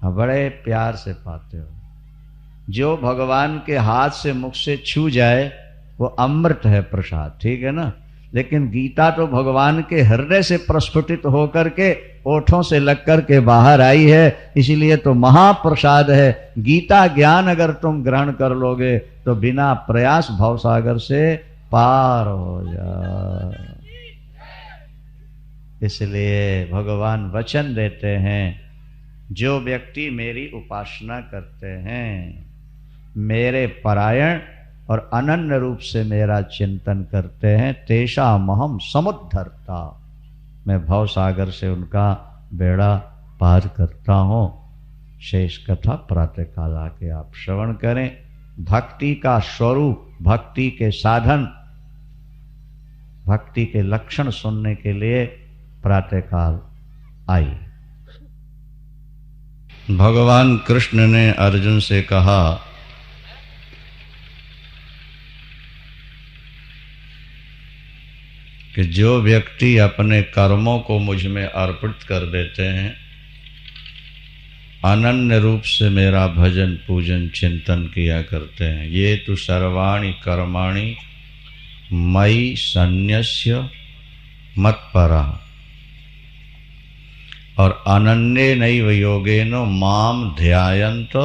बड़े प्यार से पाते हो। जो भगवान के हाथ से मुख से छू जाए वो अमृत है, प्रसाद, ठीक है ना। लेकिन गीता तो भगवान के हृदय से प्रस्फुटित होकर के ओठों से लग कर के बाहर आई है, इसीलिए तो महाप्रसाद है। गीता ज्ञान अगर तुम ग्रहण कर लोगे तो बिना प्रयास भवसागर से पार हो जा। इसलिए भगवान वचन देते हैं, जो व्यक्ति मेरी उपासना करते हैं, मेरे परायण और अनन्य रूप से मेरा चिंतन करते हैं, तेषामहं समुद्धर्ता, मैं भवसागर से उनका बेड़ा पार करता हूं। शेष कथा प्रातःकाल आके आप श्रवण करें। भक्ति का स्वरूप, भक्ति के साधन, भक्ति के लक्षण सुनने के लिए प्रातःकाल आइए। भगवान कृष्ण ने अर्जुन से कहा कि जो व्यक्ति अपने कर्मों को मुझ में अर्पित कर देते हैं, अनन्य रूप से मेरा भजन पूजन चिंतन किया करते हैं, ये तो सर्वाणि कर्माणि मयि सन्न्यस्य मत्परः और अनन्येनैव योगेन माम ध्यायन्त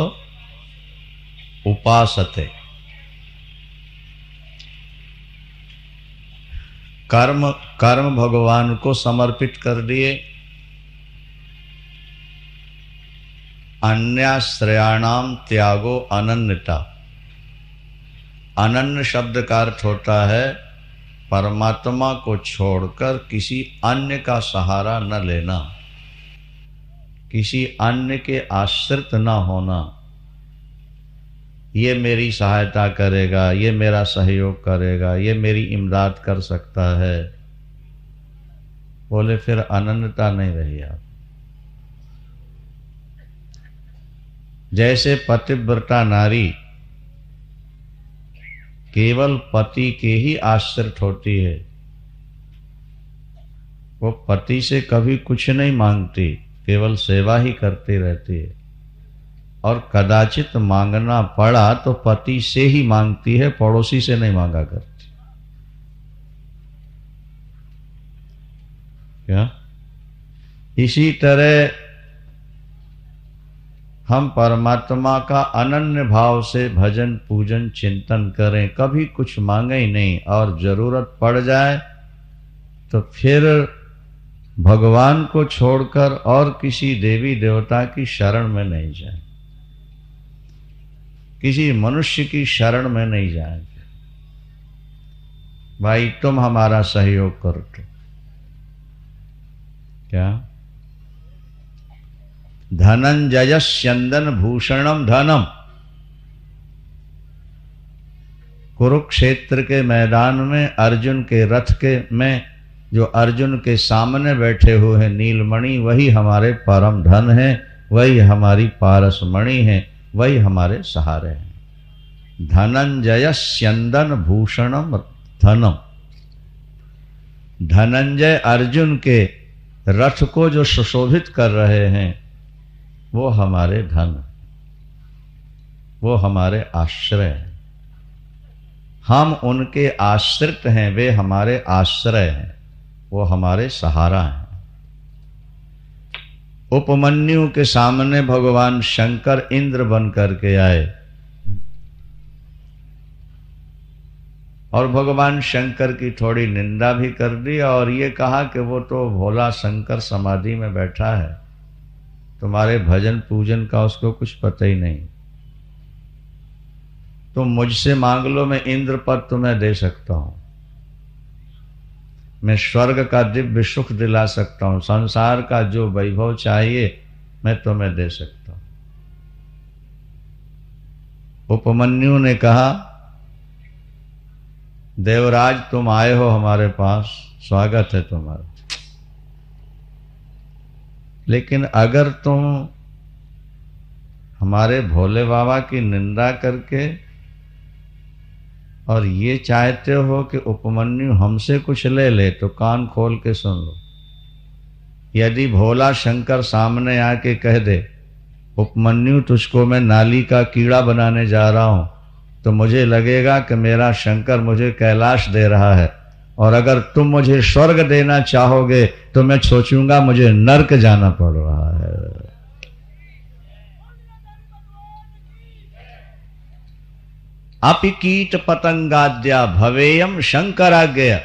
उपासते। कर्म भगवान को समर्पित कर दिए, अन्याश्रयाणाम त्यागो अनन्यता। अनन्य शब्द का अर्थ होता है परमात्मा को छोड़कर किसी अन्य का सहारा न लेना, किसी अन्य के आश्रित न होना। ये मेरी सहायता करेगा, ये मेरा सहयोग करेगा, ये मेरी इमदाद कर सकता है, बोले फिर अनन्यता नहीं रही। आप जैसे पतिव्रता नारी केवल पति के ही आश्रित होती है, वो पति से कभी कुछ नहीं मांगती, केवल सेवा ही करती रहती है, और कदाचित मांगना पड़ा तो पति से ही मांगती है, पड़ोसी से नहीं मांगा करती। क्या? इसी तरह हम परमात्मा का अनन्य भाव से भजन पूजन चिंतन करें, कभी कुछ मांगे ही नहीं, और जरूरत पड़ जाए तो फिर भगवान को छोड़कर और किसी देवी देवता की शरण में नहीं जाए, किसी मनुष्य की शरण में नहीं जाएंगे। भाई तुम हमारा सहयोग करो तो क्या? धनंजयस्यंदन भूषणम धनम। कुरुक्षेत्र के मैदान में अर्जुन के रथ के में जो अर्जुन के सामने बैठे हुए हैं नीलमणि, वही हमारे परम धन है, वही हमारी पारसमणि है, वही हमारे सहारे हैं। धनंजयस्यंदन भूषणम धनम। धनंजय अर्जुन के रथ को जो सुशोभित कर रहे हैं वो हमारे धन, वो हमारे आश्रय हैं। हम उनके आश्रित हैं, वे हमारे आश्रय हैं, वो हमारे सहारा हैं। उपमन्यु के सामने भगवान शंकर इंद्र बन करके आए, और भगवान शंकर की थोड़ी निंदा भी कर दी, और ये कहा कि वो तो भोला शंकर समाधि में बैठा है, तुम्हारे भजन पूजन का उसको कुछ पता ही नहीं। तुम मुझसे मांग लो, मैं इंद्र पद तुम्हें दे सकता हूं, मैं स्वर्ग का दिव्य सुख दिला सकता हूं, संसार का जो वैभव चाहिए मैं तुम्हें दे सकता हूं। उपमन्यु ने कहा, देवराज तुम आए हो हमारे पास, स्वागत है तुम्हारा, लेकिन अगर तुम हमारे भोले बाबा की निंदा करके और ये चाहते हो कि उपमन्यु हमसे कुछ ले ले, तो कान खोल के सुन लो। यदि भोला शंकर सामने आके कह दे, उपमन्यु तुझको मैं नाली का कीड़ा बनाने जा रहा हूं, तो मुझे लगेगा कि मेरा शंकर मुझे कैलाश दे रहा है, और अगर तुम मुझे स्वर्ग देना चाहोगे तो मैं सोचूंगा मुझे नरक जाना पड़ रहा है। अपि कीट पतंगाद्या भवेयम शंकराज्ञया।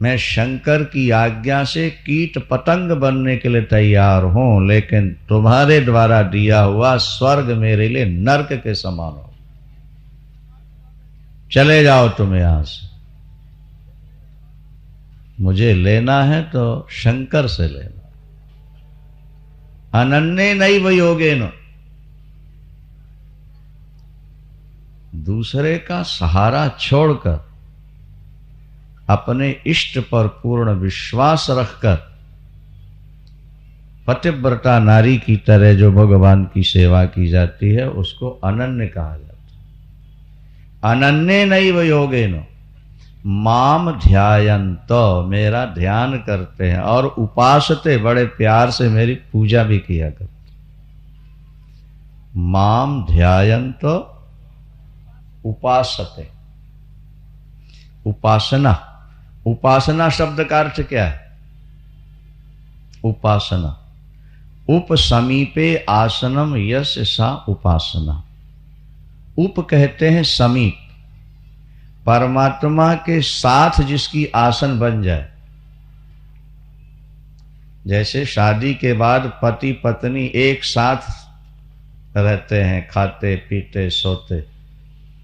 मैं शंकर की आज्ञा से कीट पतंग बनने के लिए तैयार हूं, लेकिन तुम्हारे द्वारा दिया हुआ स्वर्ग मेरे लिए नरक के समान हो। चले जाओ तुम यहां से, मुझे लेना है तो शंकर से लेना। अनन्ये नैव योगेन, दूसरे का सहारा छोड़कर अपने इष्ट पर पूर्ण विश्वास रखकर पतिव्रता नारी की तरह जो भगवान की सेवा की जाती है उसको अनन्य कहा जाता है। अनन्ये नैव योगेन माम ध्यायन्त, मेरा ध्यान करते हैं और उपासते, बड़े प्यार से मेरी पूजा भी किया करते। माम ध्यायन्त उपासते, उपासना, उपासना शब्द का अर्थ क्या है? उपासना, उप समीपे आसनम यस्य सा उपासना। उप कहते हैं समीप, परमात्मा के साथ जिसकी आसन बन जाए। जैसे शादी के बाद पति पत्नी एक साथ रहते हैं, खाते पीते सोते,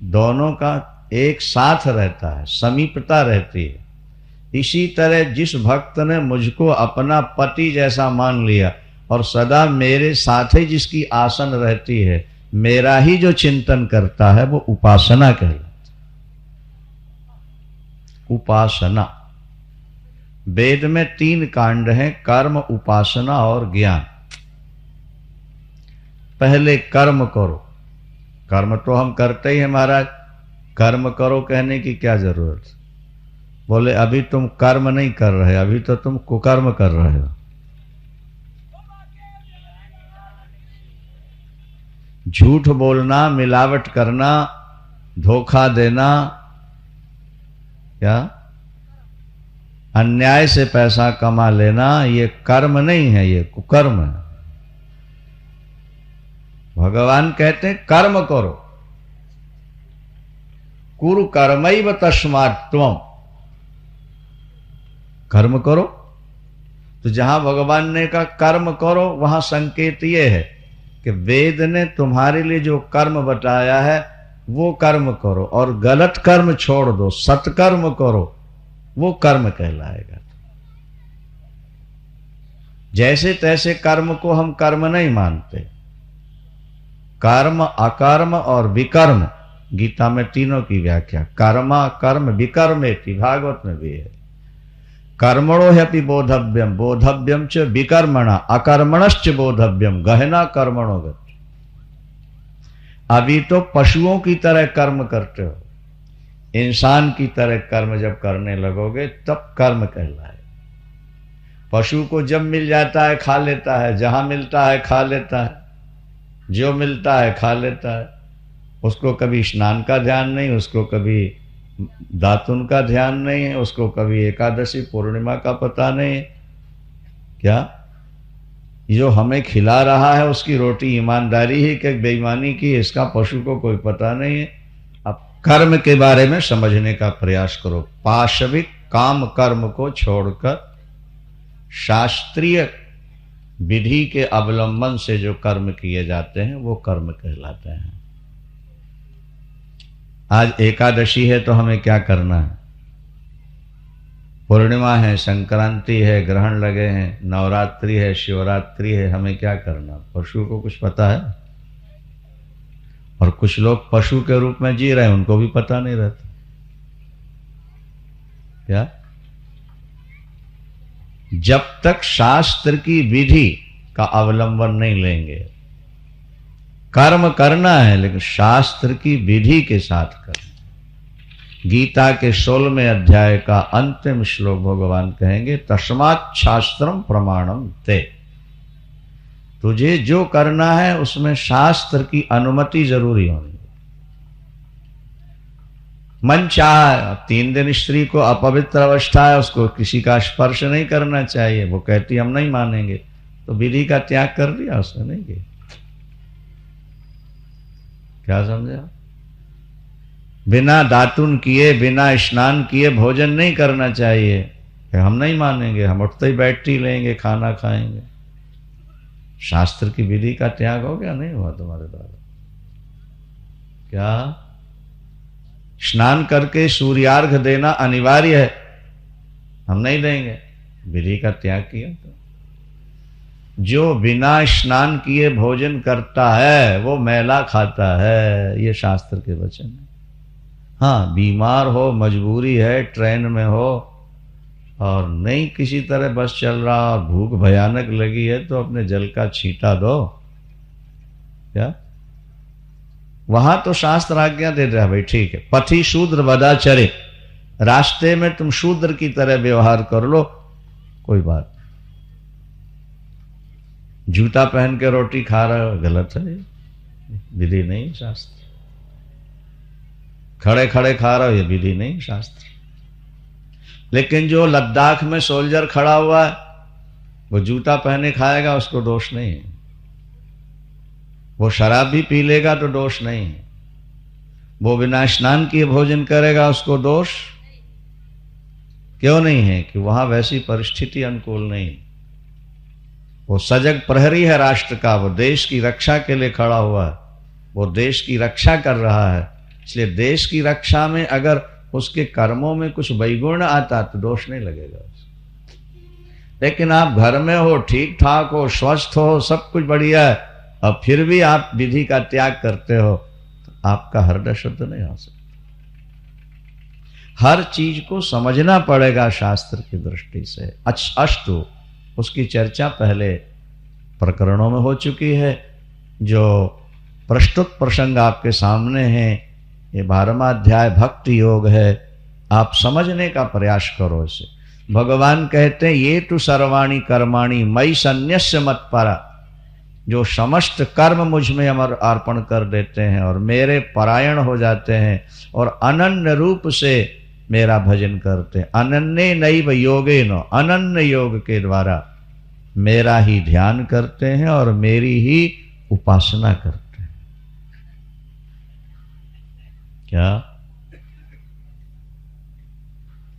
दोनों का एक साथ रहता है, समीपता रहती है। इसी तरह जिस भक्त ने मुझको अपना पति जैसा मान लिया और सदा मेरे साथ ही जिसकी आसन रहती है, मेरा ही जो चिंतन करता है, वो उपासना कहलाती। उपासना, वेद में 3 कांड हैं, कर्म, उपासना और ज्ञान। पहले कर्म करो, कर्म तो हम करते ही हैं महाराज, कर्म करो कहने की क्या जरूरत? बोले अभी तुम कर्म नहीं कर रहे, अभी तो तुम कुकर्म कर रहे हो। झूठ बोलना, मिलावट करना, धोखा देना, क्या अन्याय से पैसा कमा लेना, ये कर्म नहीं है, ये कुकर्म है। भगवान कहते हैं कर्म करो, कुरु कर्मैव तस्मात् त्वम्, कर्म करो। तो जहां भगवान ने कहा कर्म करो, वहां संकेत ये है कि वेद ने तुम्हारे लिए जो कर्म बताया है वो कर्म करो और गलत कर्म छोड़ दो, सत्कर्म करो, वो कर्म कहलाएगा। जैसे तैसे कर्म को हम कर्म नहीं मानते। कर्म, अकर्म और विकर्म, गीता में तीनों की व्याख्या, कर्मा कर्म विकर्मेति, भागवत में भी है। कर्मणो ह्यपि बोधव्यम, बोधव्यम च विकर्मणा, अकर्मणश्च बोधव्यम, गहना कर्मणो गति। अभी तो पशुओं की तरह कर्म करते हो, इंसान की तरह कर्म जब करने लगोगे तब कर्म कहलाए। पशु को जब मिल जाता है खा लेता है, जहां मिलता है खा लेता है, जो मिलता है खा लेता है। उसको कभी स्नान का ध्यान नहीं, उसको कभी दातुन का ध्यान नहीं है, उसको कभी एकादशी पूर्णिमा का पता नहीं है। क्या जो हमें खिला रहा है उसकी रोटी ईमानदारी ही कि बेईमानी की, इसका पशु को कोई पता नहीं है। अब कर्म के बारे में समझने का प्रयास करो। पाशविक काम कर्म को छोड़कर शास्त्रीय विधि के अवलंबन से जो कर्म किए जाते हैं वो कर्म कहलाते हैं। आज एकादशी है तो हमें क्या करना है? पूर्णिमा है, संक्रांति है, ग्रहण लगे हैं, नवरात्रि है, शिवरात्रि है, हमें क्या करना? पशु को कुछ पता है? और कुछ लोग पशु के रूप में जी रहे हैं, उनको भी पता नहीं रहता। क्या? जब तक शास्त्र की विधि का अवलंबन नहीं लेंगे, कर्म करना है लेकिन शास्त्र की विधि के साथ करना। गीता के 16वें अध्याय का अंतिम श्लोक भगवान कहेंगे, तस्मात् शास्त्रम प्रमाणम ते। तुझे जो करना है उसमें शास्त्र की अनुमति जरूरी होनी। मन चाह 3 दिन स्त्री को अपवित्र अवस्था है, उसको किसी का स्पर्श नहीं करना चाहिए, वो कहती हम नहीं मानेंगे, तो विधि का त्याग कर दिया उसने, नहीं किया। क्या समझा? बिना दातुन किए, बिना स्नान किए भोजन नहीं करना चाहिए, हम नहीं मानेंगे, हम उठते ही बैठ ही लेंगे, खाना खाएंगे। शास्त्र की विधि का त्याग हो गया? नहीं हुआ तुम्हारे द्वारा। क्या? स्नान करके सूर्यार्घ देना अनिवार्य है, हम नहीं देंगे, विधि का त्याग किया। तो जो बिना स्नान किए भोजन करता है वो मैला खाता है। ये शास्त्र के वचन है। हाँ, बीमार हो, मजबूरी है, ट्रेन में हो और नहीं किसी तरह बस चल रहा और भूख भयानक लगी है तो अपने जल का छींटा दो। क्या वहां तो शास्त्र आज्ञा दे रहा है, भाई ठीक है, पथि शूद्र वदाचरे, रास्ते में तुम शूद्र की तरह व्यवहार कर लो, कोई बात। जूता पहन के रोटी खा रहे हो, गलत है, विधि नहीं शास्त्र। खड़े खड़े खा रहे हो, ये विधि नहीं शास्त्र। लेकिन जो लद्दाख में सोल्जर खड़ा हुआ है वो जूता पहने खाएगा, उसको दोष नहीं है। वो शराब भी पी लेगा तो दोष नहीं है। वो बिना स्नान किए भोजन करेगा, उसको दोष क्यों नहीं है? कि वहां वैसी परिस्थिति अनुकूल नहीं। वो सजग प्रहरी है राष्ट्र का, वो देश की रक्षा के लिए खड़ा हुआ है, वो देश की रक्षा कर रहा है। इसलिए देश की रक्षा में अगर उसके कर्मों में कुछ वैगुण्य आता तो दोष नहीं लगेगा। लेकिन आप घर में हो, ठीक ठाक हो, स्वस्थ हो, सब कुछ बढ़िया है, और फिर भी आप विधि का त्याग करते हो तो आपका हृदय शुद्ध नहीं हो सकता। हर चीज को समझना पड़ेगा शास्त्र की दृष्टि से। अष्टु उसकी चर्चा पहले प्रकरणों में हो चुकी है। जो प्रस्तुत प्रसंग आपके सामने है, ये 12वां अध्याय भक्ति योग है। आप समझने का प्रयास करो इसे। भगवान कहते हैं ये तो सर्वाणी कर्माणि मयि सन्न्यस्य मत्परा, जो समस्त कर्म मुझ में अमर अर्पण कर देते हैं और मेरे परायण हो जाते हैं और अनन्य रूप से मेरा भजन करते हैं। अनन्य नैव योगेन, अनन्य योग के द्वारा मेरा ही ध्यान करते हैं और मेरी ही उपासना करते हैं। क्या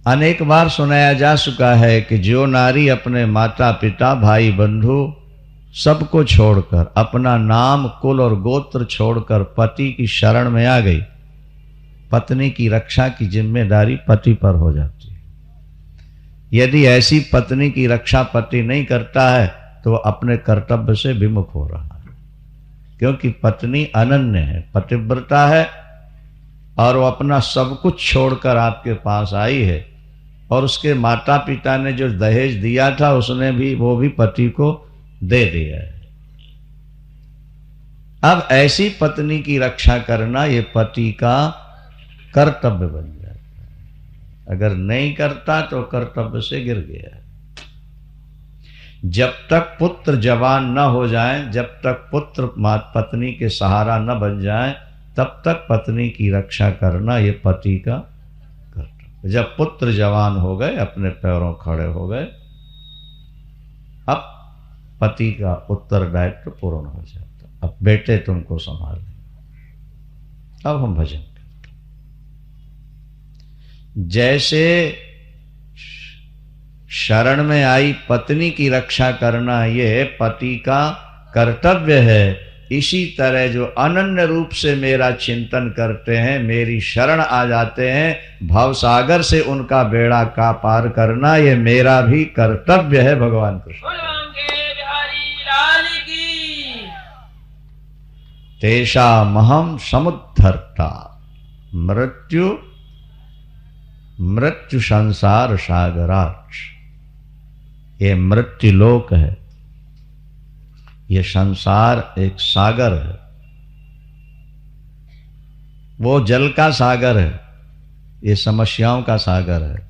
अनेक बार सुनाया जा चुका है कि जो नारी अपने माता पिता भाई बंधु सबको छोड़कर, अपना नाम कुल और गोत्र छोड़कर पति की शरण में आ गई, पत्नी की रक्षा की जिम्मेदारी पति पर हो जाती है। यदि ऐसी पत्नी की रक्षा पति नहीं करता है तो अपने कर्तव्य से विमुख हो रहा है, क्योंकि पत्नी अनन्य है, पतिव्रता है और वो अपना सब कुछ छोड़कर आपके पास आई है। और उसके माता पिता ने जो दहेज दिया था उसने भी, वो भी पति को दे दिया है। अब ऐसी पत्नी की रक्षा करना ये पति का कर्तव्य बन जाता है। अगर नहीं करता तो कर्तव्य से गिर गया। जब तक पुत्र जवान न हो जाए, जब तक पुत्र पत्नी के सहारा न बन जाए, तब तक पत्नी की रक्षा करना ये पति का कर्तव्य। जब पुत्र जवान हो गए, अपने पैरों खड़े हो गए, अब पति का उत्तरदायित्व पूर्ण हो जाता। अब बेटे तुमको संभालें, अब हम भजन करते। जैसे शरण में आई पत्नी की रक्षा करना ये पति का कर्तव्य है, इसी तरह जो अनन्य रूप से मेरा चिंतन करते हैं, मेरी शरण आ जाते हैं, भवसागर से उनका बेड़ा का पार करना ये मेरा भी कर्तव्य है। भगवान कृष्ण तेषामहं समुद्धर्ता मृत्यु मृत्यु संसार सागराच। ये मृत्यु लोक है, ये संसार एक सागर है, वो जल का सागर है, ये समस्याओं का सागर है,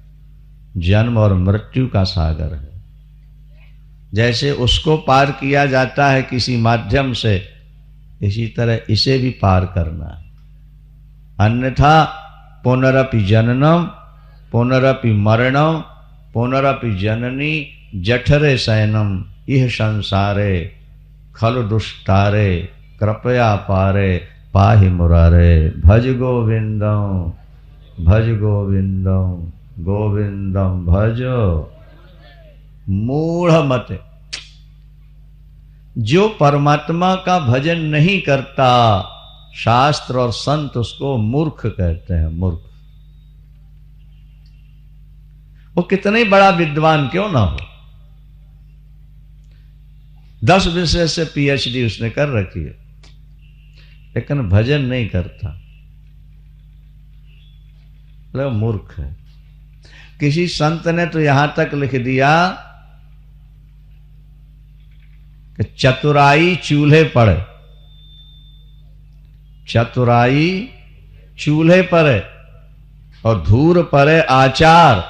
जन्म और मृत्यु का सागर है। जैसे उसको पार किया जाता है किसी माध्यम से, इसी तरह इसे भी पार करना है। अन्यथा पुनरपि जननम पुनरपि मरणम पुनरपि जननी जठरे शयनम इह संसारे खलु दुष्टारे कृपया पारे पाहि मुरारे। भज गोविंदम गोविंदम भजो मूढ़ मते। जो परमात्मा का भजन नहीं करता, शास्त्र और संत उसको मूर्ख कहते हैं। मूर्ख वो कितने बड़ा विद्वान क्यों ना हो, 10 विषय से PhD उसने कर रखी है, लेकिन भजन नहीं करता, मतलब मूर्ख है। किसी संत ने तो यहां तक लिख दिया कि चतुराई चूल्हे पर, चतुराई चूल्हे पर है और धूर पर है आचार,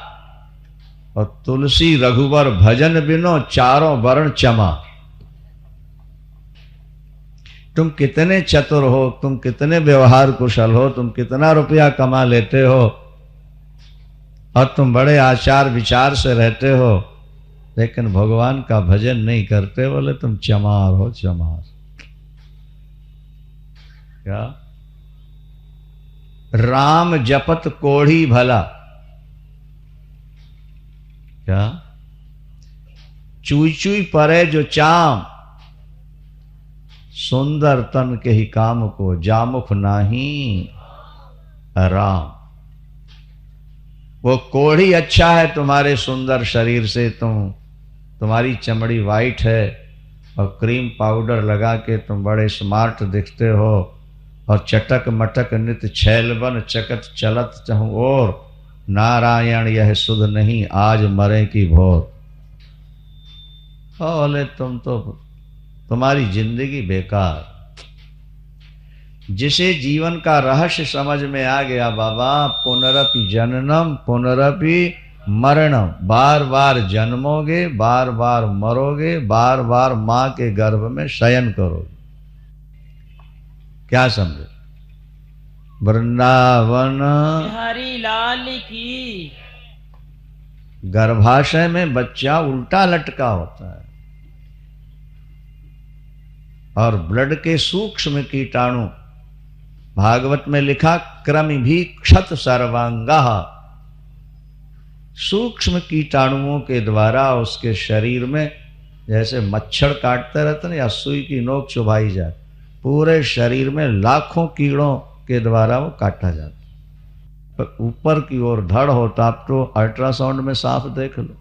और तुलसी रघुवर भजन बिनो चारों वर्ण चमा। तुम कितने चतुर हो, तुम कितने व्यवहार कुशल हो, तुम कितना रुपया कमा लेते हो और तुम बड़े आचार विचार से रहते हो, लेकिन भगवान का भजन नहीं करते, बोले तुम चमार हो, चमार। क्या? राम जपत कोढ़ी भला, क्या? चुई चुई परे जो चाम, सुंदर तन के ही काम को जामुख नाही राम। वो कोढ़ी अच्छा है तुम्हारे सुंदर शरीर से, तुम्हारी चमड़ी वाइट है और क्रीम पाउडर लगा के तुम बड़े स्मार्ट दिखते हो, और चटक मटक नित छैलबन चकत चलत चहु और, नारायण यह सुध नहीं आज मरे की भोर। बोले तुम तो, तुम्हारी जिंदगी बेकार। जिसे जीवन का रहस्य समझ में आ गया बाबा, पुनरपि जननम पुनरपि मरणम, बार बार जन्मोगे, बार बार मरोगे, बार बार मां के गर्भ में शयन करोगे। क्या समझे? वृंदावन हरि लाल की। गर्भाशय में बच्चा उल्टा लटका होता है और ब्लड के सूक्ष्म कीटाणु, भागवत में लिखा क्रमि भी क्षत सर्वांगा, सूक्ष्म कीटाणुओं के द्वारा उसके शरीर में जैसे मच्छर काटते रहते हैं या सुई की नोक चुभाई जाए, पूरे शरीर में लाखों कीड़ों के द्वारा वो काटा जाता। पर ऊपर की ओर धड़ होता, आप तो अल्ट्रासाउंड में साफ देख लो,